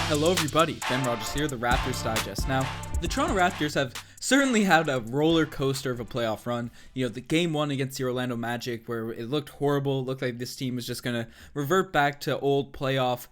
Hello everybody, Ben Rogers here, the Raptors Digest. Now, the Toronto Raptors have certainly had a roller coaster of a playoff run. You know, the game one against the Orlando Magic where it looked horrible, it looked like this team was just going to revert back to old playoff,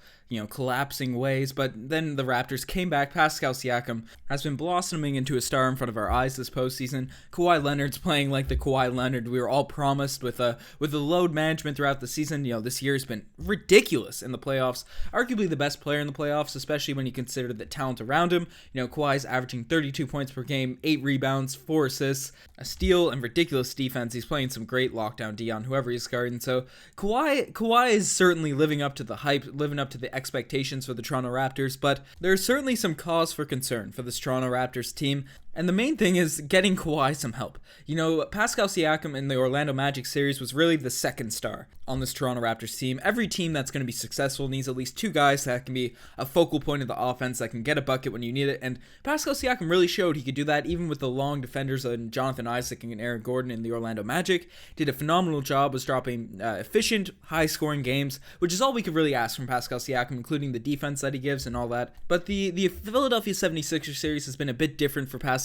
collapsing ways, but then the Raptors came back. Pascal Siakam has been blossoming into a star in front of our eyes this postseason. Kawhi Leonard's playing like the Kawhi Leonard we were all promised with the load management throughout the season. This year has been ridiculous in the playoffs. Arguably the best player in the playoffs, especially when you consider the talent around him. Kawhi's averaging 32 points per game, 8 rebounds, 4 assists, a steal, and ridiculous defense. He's playing some great lockdown D on whoever he's guarding. So Kawhi is certainly living up to the hype, living up to the expectations for the Toronto Raptors, but there's certainly some cause for concern for this Toronto Raptors team. And the main thing is getting Kawhi some help. Pascal Siakam in the Orlando Magic series was really the second star on this Toronto Raptors team. Every team that's going to be successful needs at least two guys that can be a focal point of the offense, that can get a bucket when you need it. And Pascal Siakam really showed he could do that even with the long defenders of Jonathan Isaac and Aaron Gordon in the Orlando Magic. Did a phenomenal job, was dropping efficient, high-scoring games, which is all we could really ask from Pascal Siakam, including the defense that he gives and all that. But the Philadelphia 76ers series has been a bit different for Pascal.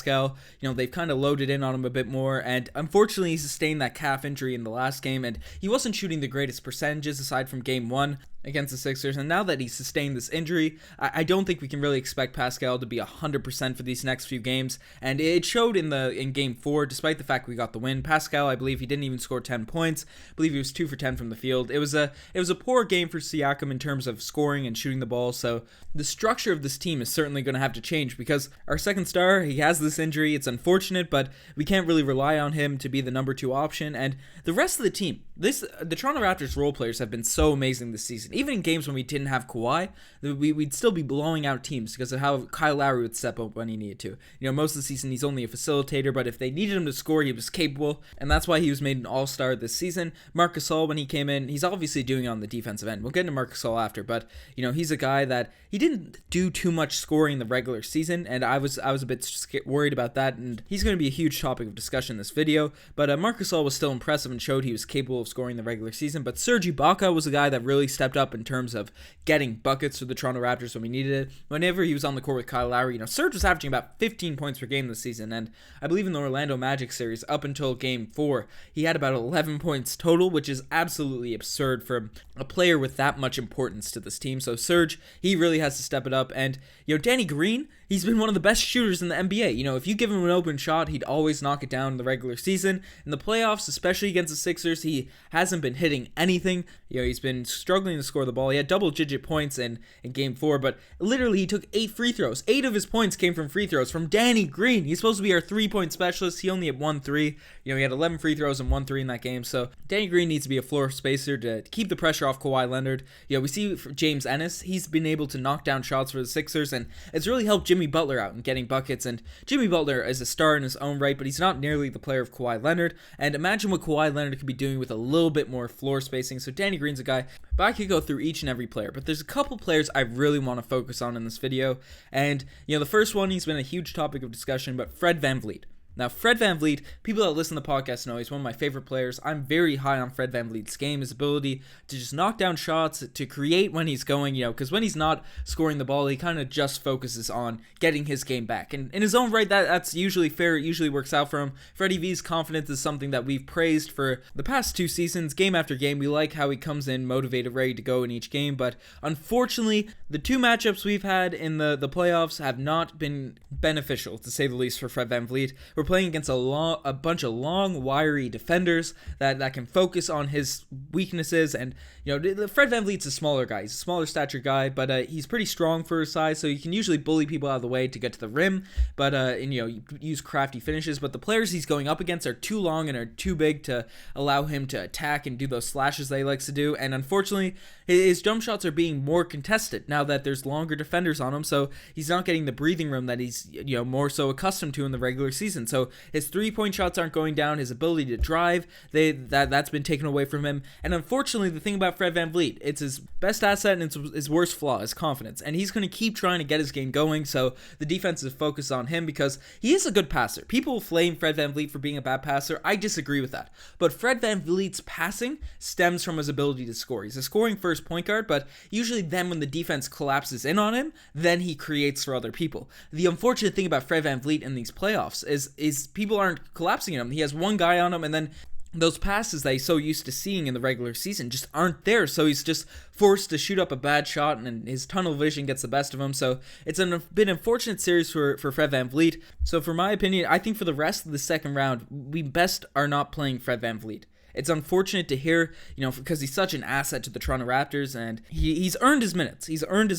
They've kind of loaded in on him a bit more, and unfortunately he sustained that calf injury in the last game, and he wasn't shooting the greatest percentages aside from game one against the Sixers. And now that he's sustained this injury, I don't think we can really expect Pascal to be 100% for these next few games, and it showed in game 4. Despite the fact we got the win, Pascal, I believe he didn't even score 10 points. I believe he was 2 for 10 from the field. It was a poor game for Siakam in terms of scoring and shooting the ball, so the structure of this team is certainly going to have to change, because our second star, he has this injury. It's unfortunate, but we can't really rely on him to be the number 2 option. And the rest of the team, the Toronto Raptors role players have been so amazing this season. Even in games when we didn't have Kawhi, we'd still be blowing out teams because of how Kyle Lowry would step up when he needed to. Most of the season he's only a facilitator, but if they needed him to score, he was capable, and that's why he was made an all-star this season. Marc Gasol, when he came in, he's obviously doing it on the defensive end. We'll get into Marc Gasol after, but he's a guy that he didn't do too much scoring in the regular season, and I was a bit worried about that, and he's going to be a huge topic of discussion in this video. But Marc Gasol was still impressive and showed he was capable of scoring in the regular season. But Serge Ibaka was a guy that really stepped up in terms of getting buckets for the Toronto Raptors when we needed it. Whenever he was on the court with Kyle Lowry, Serge was averaging about 15 points per game this season, and I believe in the Orlando Magic series up until game 4, he had about 11 points total, which is absolutely absurd for a player with that much importance to this team. So Serge, he really has to step it up. And Danny Green, he's been one of the best shooters in the NBA. If you give him an open shot, he'd always knock it down in the regular season. In the playoffs, especially against the Sixers, he hasn't been hitting anything. He's been struggling to score the ball. He had double-digit points in game 4, but literally he took 8 free throws. 8 of his points came from free throws from Danny Green. He's supposed to be our 3-point specialist. He only had 1 3. He had 11 free throws and 1 3 in that game. So Danny Green needs to be a floor spacer to keep the pressure off Kawhi Leonard. We see James Ennis. He's been able to knock down shots for the Sixers, and it's really helped Jimmy Butler out in getting buckets. And Jimmy Butler is a star in his own right, but he's not nearly the player of Kawhi Leonard. And imagine what Kawhi Leonard could be doing with a little bit more floor spacing. So Danny Green's a guy, but I could go through each and every player. But there's a couple players I really want to focus on in this video. And, the first one, he's been a huge topic of discussion, but Fred VanVleet. Now, Fred VanVleet, people that listen to the podcast know he's one of my favorite players. I'm very high on Fred VanVleet's game, his ability to just knock down shots, to create when he's going, because when he's not scoring the ball, he kind of just focuses on getting his game back. And in his own right, that's usually fair. It usually works out for him. Freddie V's confidence is something that we've praised for the past 2 seasons, game after game. We like how he comes in motivated, ready to go in each game. But unfortunately, the 2 matchups we've had in the playoffs have not been beneficial, to say the least, for Fred VanVleet. We're playing against a bunch of long, wiry defenders that can focus on his weaknesses. And Fred VanVleet's a smaller guy. He's a smaller stature guy, but he's pretty strong for his size, so he can usually bully people out of the way to get to the rim. But use crafty finishes. But the players he's going up against are too long and are too big to allow him to attack and do those slashes that he likes to do. And unfortunately, his jump shots are being more contested now that there's longer defenders on him. So he's not getting the breathing room that he's more so accustomed to in the regular season. So So his 3-point shots aren't going down. His ability to drive, that's been taken away from him. And unfortunately, the thing about Fred VanVleet, it's his best asset and it's his worst flaw, his confidence. And he's going to keep trying to get his game going. So the defense is focused on him because he is a good passer. People flame Fred VanVleet for being a bad passer. I disagree with that. But Fred VanVleet's passing stems from his ability to score. He's a scoring first point guard, but usually then when the defense collapses in on him, then he creates for other people. The unfortunate thing about Fred VanVleet in these playoffs is people aren't collapsing on him. He has one guy on him, and then those passes that he's so used to seeing in the regular season just aren't there, so he's just forced to shoot up a bad shot, and his tunnel vision gets the best of him. So it's been an unfortunate series for Fred VanVleet. So for my opinion, I think for the rest of the second round, we best are not playing Fred VanVleet. It's unfortunate to hear, because he's such an asset to the Toronto Raptors, and he's earned his minutes. He's earned his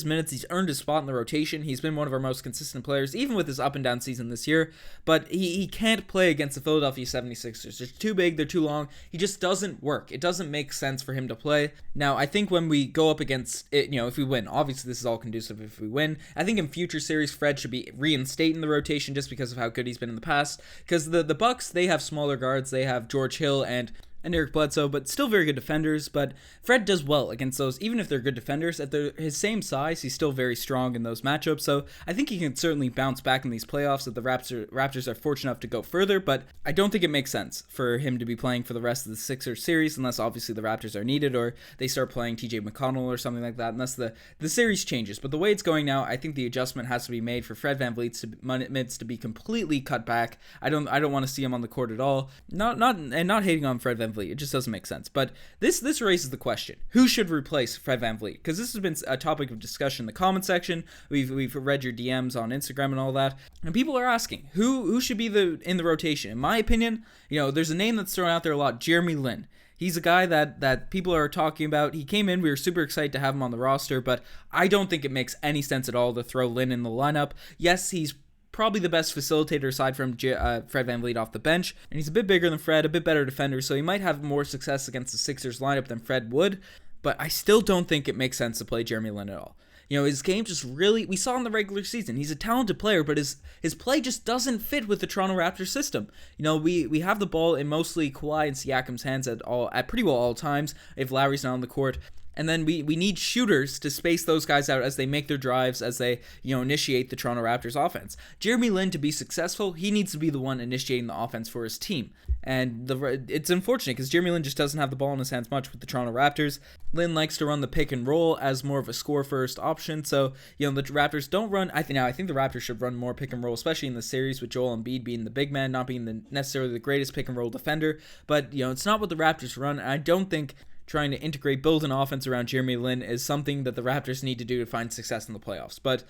spot in the rotation. He's been one of our most consistent players, even with his up and down season this year, but he can't play against the Philadelphia 76ers. They're too big, they're too long. He just doesn't work. It doesn't make sense for him to play. Now, I think when we go up against it, if we win, obviously this is all conducive if we win. I think in future series, Fred should be reinstated in the rotation just because of how good he's been in the past, because the Bucks, they have smaller guards. They have George Hill and Eric Bledsoe, but still very good defenders. But Fred does well against those, even if they're good defenders. At his same size, he's still very strong in those matchups. So I think he can certainly bounce back in these playoffs if the Raptors are fortunate enough to go further. But I don't think it makes sense for him to be playing for the rest of the Sixers series, unless obviously the Raptors are needed or they start playing TJ McConnell or something like that, unless the series changes. But the way it's going now, I think the adjustment has to be made for Fred VanVleet's minutes to be completely cut back. I don't want to see him on the court at all. Not hating on Fred VanVleet. It just doesn't make sense. But this raises the question: who should replace Fred VanVleet? Because this has been a topic of discussion in the comment section. We've read your DMs on Instagram and all that, and people are asking who should be in the rotation. In my opinion, there's a name that's thrown out there a lot: Jeremy Lin. He's a guy that people are talking about. He came in, we were super excited to have him on the roster, but I don't think it makes any sense at all to throw Lin in the lineup. Yes, he's probably the best facilitator aside from Fred VanVleet off the bench, and he's a bit bigger than Fred, a bit better defender, so he might have more success against the Sixers lineup than Fred would, but I still don't think it makes sense to play Jeremy Lin at all. His game just really, we saw in the regular season, he's a talented player, but his play just doesn't fit with the Toronto Raptors system. We have the ball in mostly Kawhi and Siakam's hands at pretty well all times if Lowry's not on the court. And then we need shooters to space those guys out as they make their drives, as they, initiate the Toronto Raptors offense. Jeremy Lin, to be successful, he needs to be the one initiating the offense for his team. And it's unfortunate because Jeremy Lin just doesn't have the ball in his hands much with the Toronto Raptors. Lin likes to run the pick and roll as more of a score-first option. So, the Raptors don't run. I think the Raptors should run more pick and roll, especially in the series with Joel Embiid being the big man, not being necessarily the greatest pick and roll defender. But, it's not what the Raptors run. And I don't think trying to build an offense around Jeremy Lin is something that the Raptors need to do to find success in the playoffs. But,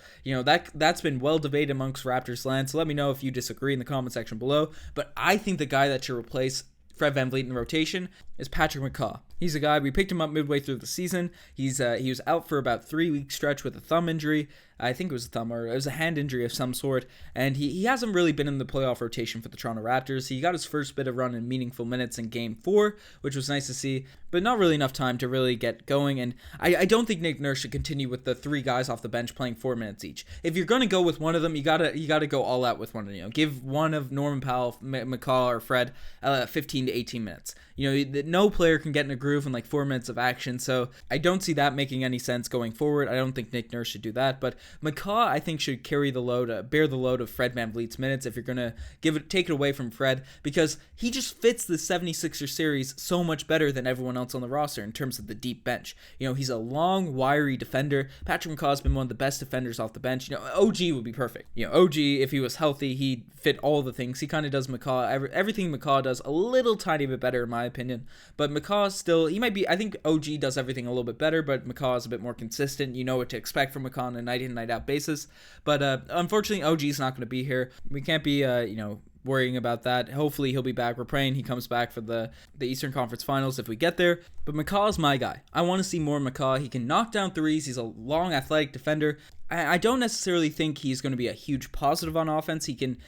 that's been well debated amongst Raptors land, so let me know if you disagree in the comment section below. But I think the guy that should replace Fred VanVleet in the rotation is Patrick McCaw. He's a guy, we picked him up midway through the season. He was out for about 3-week stretch with a thumb injury. I think it was a thumb, or it was a hand injury of some sort, and he hasn't really been in the playoff rotation for the Toronto Raptors. He got his first bit of run in meaningful minutes in Game 4, which was nice to see, but not really enough time to really get going, and I don't think Nick Nurse should continue with the 3 guys off the bench playing 4 minutes each. If you're going to go with one of them, you gotta go all out with one of them. Give one of Norman Powell, McCaw, or Fred 15 to 18 minutes. No player can get in a groove in like 4 minutes of action, so I don't see that making any sense going forward. I don't think Nick Nurse should do that, but McCaw, I think, should carry the load, bear the load of Fred VanVleet's minutes if you're going to take it away from Fred, because he just fits the 76ers series so much better than everyone else on the roster in terms of the deep bench. He's a long, wiry defender. Patrick McCaw's been one of the best defenders off the bench. OG would be perfect. OG, if he was healthy, he'd fit all the things. He kind of does everything McCaw does a little tiny bit better, in my opinion. But McCaw still, he might be, I think OG does everything a little bit better, but McCaw is a bit more consistent. You know what to expect from McCaw on a night in, night out basis. But unfortunately, OG's not going to be here. We can't be, worrying about that. Hopefully he'll be back. We're praying he comes back for the Eastern Conference Finals if we get there. But McCaw's my guy. I want to see more McCaw. He can knock down threes. He's a long, athletic defender. I don't necessarily think he's going to be a huge positive on offense. He can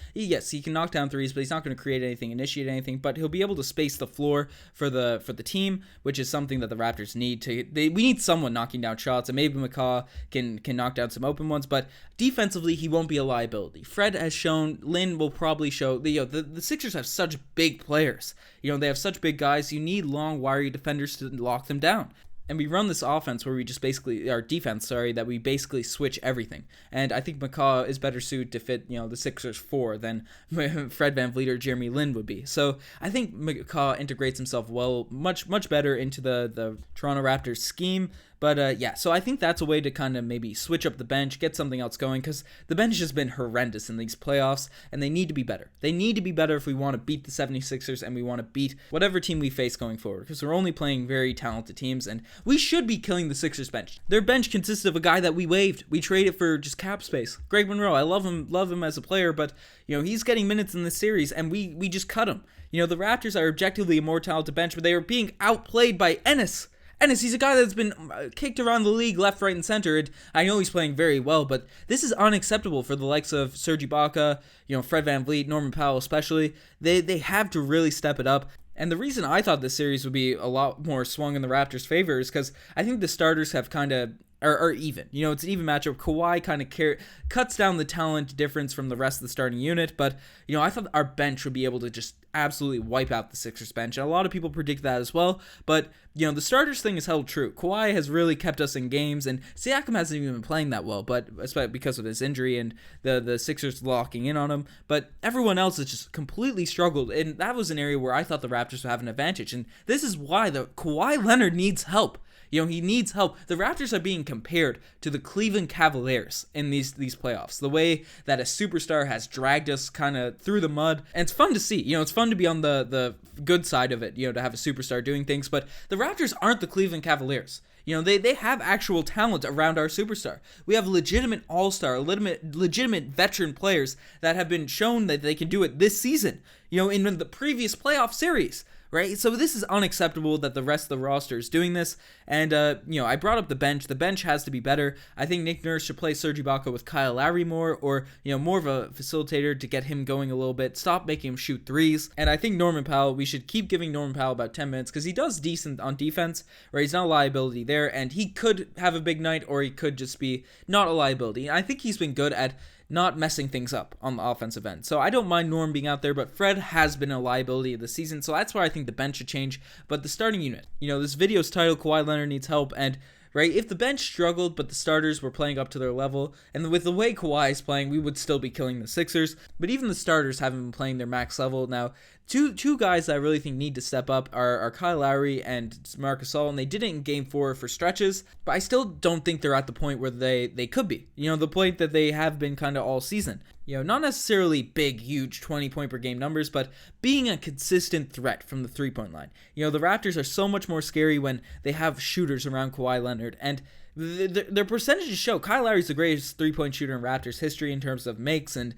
knock down threes, but he's not going to create anything, initiate anything. But he'll be able to space the floor for the team, which is something that the Raptors need. We need someone knocking down shots, and maybe McCaw can knock down some open ones. But defensively, he won't be a liability. Fred has shown. Lin will probably show. The Sixers have such big players. They have such big guys. You need long, wiry defenders to lock them down. And we run this offense where we just basically, our defense, that we basically switch everything. And I think McCaw is better suited to fit, the Sixers 4 than Fred VanVleet or Jeremy Lin would be. So I think McCaw integrates himself much better into the Toronto Raptors scheme. But so I think that's a way to kind of maybe switch up the bench, get something else going, because the bench has been horrendous in these playoffs, and they need to be better. They need to be better if we want to beat the 76ers and we want to beat whatever team we face going forward, because we're only playing very talented teams, and we should be killing the Sixers bench. Their bench consists of a guy that we waived. We traded for just cap space. Greg Monroe, I love him as a player, but he's getting minutes in this series, and we just cut him. The Raptors are objectively a more talented bench, but they are being outplayed by Ennis. He's a guy that's been kicked around the league left, right, and center. And I know he's playing very well, but this is unacceptable for the likes of Serge Ibaka, Fred VanVleet, Norman Powell especially. They have to really step it up. And the reason I thought this series would be a lot more swung in the Raptors' favor is because I think the starters have kind of are even. It's an even matchup. Kawhi kind of cuts down the talent difference from the rest of the starting unit, but I thought our bench would be able to just absolutely wipe out the Sixers bench. And a lot of people predict that as well, but the starters thing is held true. Kawhi has really kept us in games, and Siakam hasn't even been playing that well, but especially because of his injury and the Sixers locking in on him. But everyone else has just completely struggled, and that was an area where I thought the Raptors would have an advantage. And this is why the Kawhi Leonard needs help. He needs help. The Raptors are being compared to the Cleveland Cavaliers in these playoffs. The way that a superstar has dragged us kind of through the mud. And it's fun to see. It's fun to be on the good side of it, to have a superstar doing things. But the Raptors aren't the Cleveland Cavaliers. They have actual talent around our superstar. We have legitimate all-star, legitimate veteran players that have been shown that they can do it this season, in the previous playoff series. Right? So this is unacceptable that the rest of the roster is doing this. And, I brought up the bench. The bench has to be better. I think Nick Nurse should play Serge Ibaka with Kyle Lowry more, or, more of a facilitator to get him going a little bit. Stop making him shoot threes. And I think Norman Powell, we should keep giving Norman Powell about 10 minutes because he does decent on defense, right? He's not a liability there, and he could have a big night, or he could just be not a liability. And I think he's been good at not messing things up on the offensive end. So I don't mind Norm being out there, but Fred has been a liability of the season, so that's why I think the bench should change. But the starting unit, this video's titled Kawhi Leonard Needs Help, and right, if the bench struggled but the starters were playing up to their level, and with the way Kawhi is playing, we would still be killing the Sixers. But even the starters haven't been playing their max level. Now, two guys that I really think need to step up are Kyle Lowry and Marc Gasol, and they did it in Game 4 for stretches, but I still don't think they're at the point where they could be. The point that they have been kind of all season. Not necessarily big, huge 20-point per game numbers, but being a consistent threat from the three-point line. The Raptors are so much more scary when they have shooters around Kawhi Leonard, and their percentages show Kyle Lowry's the greatest three-point shooter in Raptors history in terms of makes and,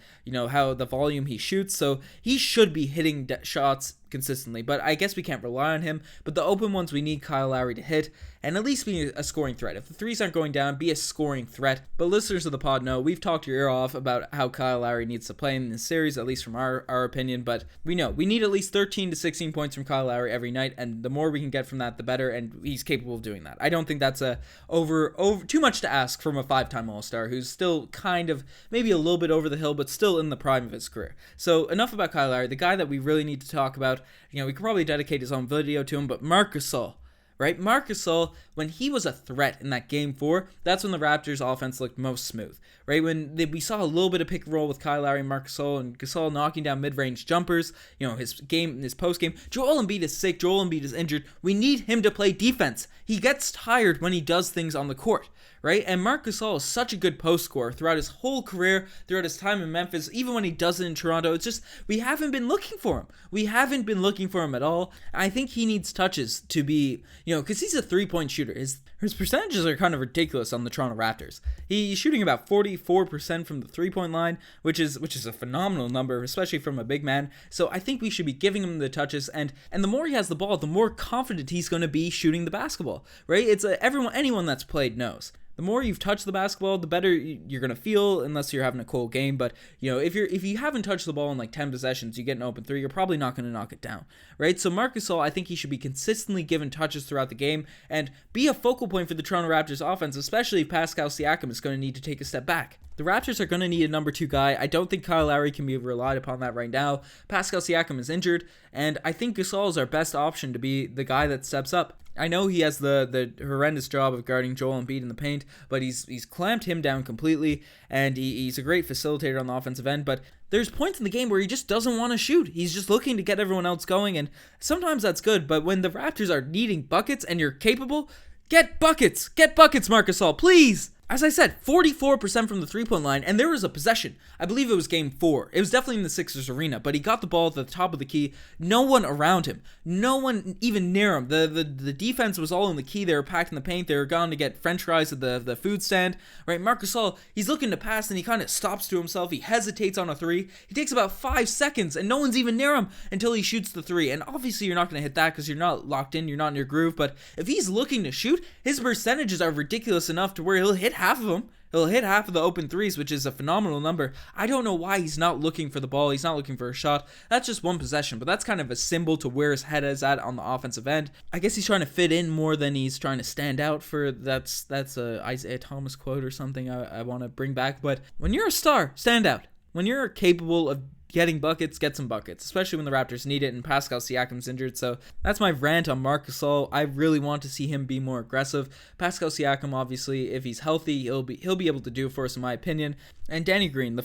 how the volume he shoots, so he should be hitting shots consistently, but I guess we can't rely on him. But the open ones we need Kyle Lowry to hit and at least be a scoring threat. If the threes aren't going down, be a scoring threat. But listeners of the pod know we've talked your ear off about how Kyle Lowry needs to play in this series, at least from our opinion, but we know we need at least 13 to 16 points from Kyle Lowry every night, and the more we can get from that, the better, and he's capable of doing that. I don't think that's over too much to ask from a 5-time All-Star who's still kind of maybe a little bit over the hill, but still in the prime of his career. So enough about Kyle Lowry. The guy that we really need to talk about, we could probably dedicate his own video to him, but Marc Gasol. Right? Marc Gasol, when he was a threat in that Game 4, that's when the Raptors' offense looked most smooth. Right? When we saw a little bit of pick and roll with Kyle Lowry and Marc Gasol, and Gasol knocking down mid-range jumpers, his post-game. Joel Embiid is sick. Joel Embiid is injured. We need him to play defense. He gets tired when he does things on the court. Right? And Marc Gasol is such a good post scorer throughout his whole career, throughout his time in Memphis, even when he does it in Toronto. It's just, we haven't been looking for him. We haven't been looking for him at all. I think he needs touches to be, because he's a three-point shooter. His percentages are kind of ridiculous on the Toronto Raptors. He's shooting about 44% from the three-point line, which is a phenomenal number, especially from a big man. So I think we should be giving him the touches, and the more he has the ball, the more confident he's going to be shooting the basketball. Right? It's anyone that's played knows. The more you've touched the basketball, the better you're going to feel, unless you're having a cold game. But, if you haven't touched the ball in like 10 possessions, you get an open three, you're probably not going to knock it down, right? So Marc Gasol, I think he should be consistently given touches throughout the game and be a focal point for the Toronto Raptors offense, especially if Pascal Siakam is going to need to take a step back. The Raptors are going to need a number 2 guy. I don't think Kyle Lowry can be relied upon that right now. Pascal Siakam is injured, and I think Gasol is our best option to be the guy that steps up. I know he has the horrendous job of guarding Joel Embiid in the paint, but he's clamped him down completely, and he's a great facilitator on the offensive end, but there's points in the game where he just doesn't want to shoot. He's just looking to get everyone else going, and sometimes that's good, but when the Raptors are needing buckets and you're capable, get buckets! Get buckets, Marc Gasol, please! As I said, 44% from the three-point line, and there was a possession. I believe it was game 4. It was definitely in the Sixers arena, but he got the ball at the top of the key. No one around him. No one even near him. The defense was all in the key. They were packed in the paint. They were gone to get french fries at the food stand. Right, Marc Gasol, he's looking to pass, and he kind of stops to himself. He hesitates on a 3. He takes about 5 seconds, and no one's even near him until he shoots the 3. And obviously, you're not going to hit that because you're not locked in. You're not in your groove. But if he's looking to shoot, his percentages are ridiculous enough to where he'll hit half of them. He'll hit half of the open threes, which is a phenomenal number. I don't know why he's not looking for the ball. He's not looking for a shot. That's just one possession, but that's kind of a symbol to where his head is at on the offensive end. I guess he's trying to fit in more than he's trying to stand out for. That's a Isaiah Thomas quote or something I want to bring back. But when you're a star, stand out. When you're capable of getting buckets, get some buckets, especially when the Raptors need it and Pascal Siakam's injured. So that's my rant on Marc Gasol. I really want to see him be more aggressive. Pascal Siakam, obviously, if he's healthy, he'll be able to do it for us, in my opinion. And Danny Green, the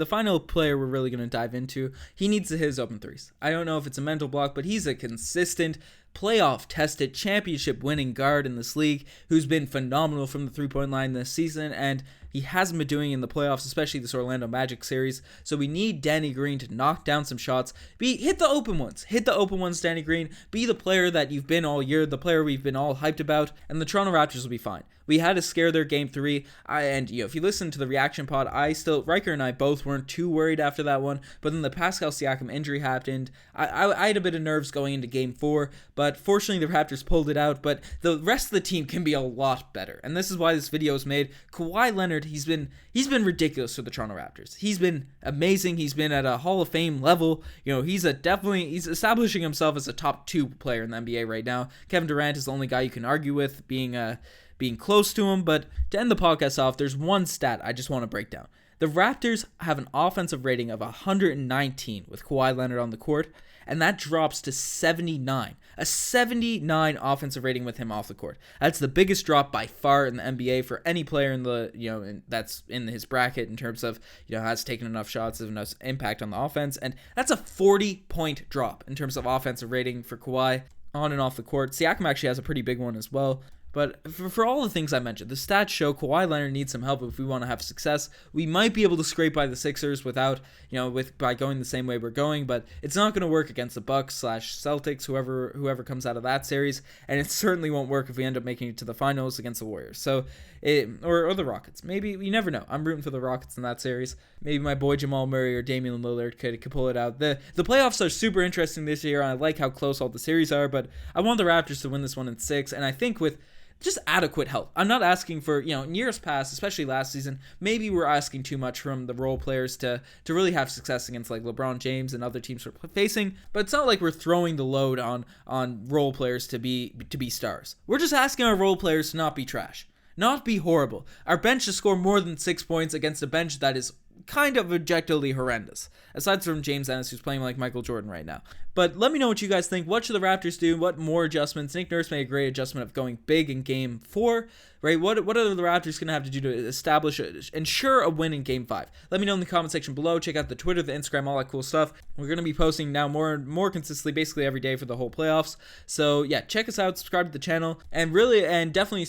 final player we're really going to dive into, he needs to hit his open threes. I don't know if it's a mental block, but he's a consistent, playoff-tested, championship-winning guard in this league who's been phenomenal from the three-point line this season, and he hasn't been doing in the playoffs, especially this Orlando Magic series. So we need Danny Green to knock down some shots. Hit the open ones. Hit the open ones, Danny Green. Be the player that you've been all year, the player we've been all hyped about, and the Toronto Raptors will be fine. We had to scare their game 3, and if you listen to the reaction pod, Riker and I both weren't too worried after that one, but then the Pascal Siakam injury happened. I had a bit of nerves going into game 4, but fortunately the Raptors pulled it out, but the rest of the team can be a lot better, and this is why this video is made. Kawhi Leonard, he's been ridiculous for the Toronto Raptors. He's been amazing. He's been at a Hall of Fame level. He's establishing himself as a top 2 player in the NBA right now. Kevin Durant is the only guy you can argue with being close to him. But to end the podcast off, there's one stat I just want to break down. The Raptors have an offensive rating of 119 with Kawhi Leonard on the court, and that drops to 79. A 79 offensive rating with him off the court. That's the biggest drop by far in the NBA for any player in the that's in his bracket in terms of has taken enough shots, has enough impact on the offense, and that's a 40-point drop in terms of offensive rating for Kawhi on and off the court. Siakam actually has a pretty big one as well. But for all the things I mentioned, the stats show Kawhi Leonard needs some help if we want to have success. We might be able to scrape by the Sixers by going the same way we're going, but it's not going to work against the Bucks/Celtics, whoever comes out of that series, and it certainly won't work if we end up making it to the finals against the Warriors. So, or the Rockets. Maybe, you never know. I'm rooting for the Rockets in that series. Maybe my boy Jamal Murray or Damian Lillard could pull it out. The playoffs are super interesting this year, and I like how close all the series are, but I want the Raptors to win this one in 6, and I think with just adequate help. I'm not asking for, in years past, especially last season, maybe we're asking too much from the role players to really have success against like LeBron James and other teams we're facing, but it's not like we're throwing the load on role players to be stars. We're just asking our role players to not be trash, not be horrible. Our bench to score more than 6 points against a bench that is kind of objectively horrendous, aside from James Ennis, who's playing like Michael Jordan right now. But let me know what you guys think. What should the Raptors do? What more adjustments? Nick Nurse made a great adjustment of going big in Game 4, right? What are the Raptors going to have to do to ensure a win in Game 5? Let me know in the comment section below. Check out the Twitter, the Instagram, all that cool stuff. We're going to be posting now more consistently, basically every day for the whole playoffs. So yeah, check us out, subscribe to the channel, and definitely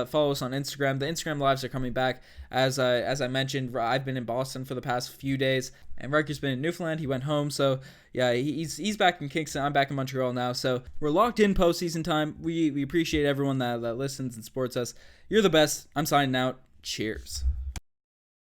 follow us on Instagram. The Instagram lives are coming back. As I mentioned, I've been in Boston for the past few days, and Riker's been in Newfoundland. He went home, so yeah, he's back in Kingston. I'm back in Montreal now, so we're locked in postseason time. We appreciate everyone that listens and supports us. You're the best. I'm signing out. Cheers.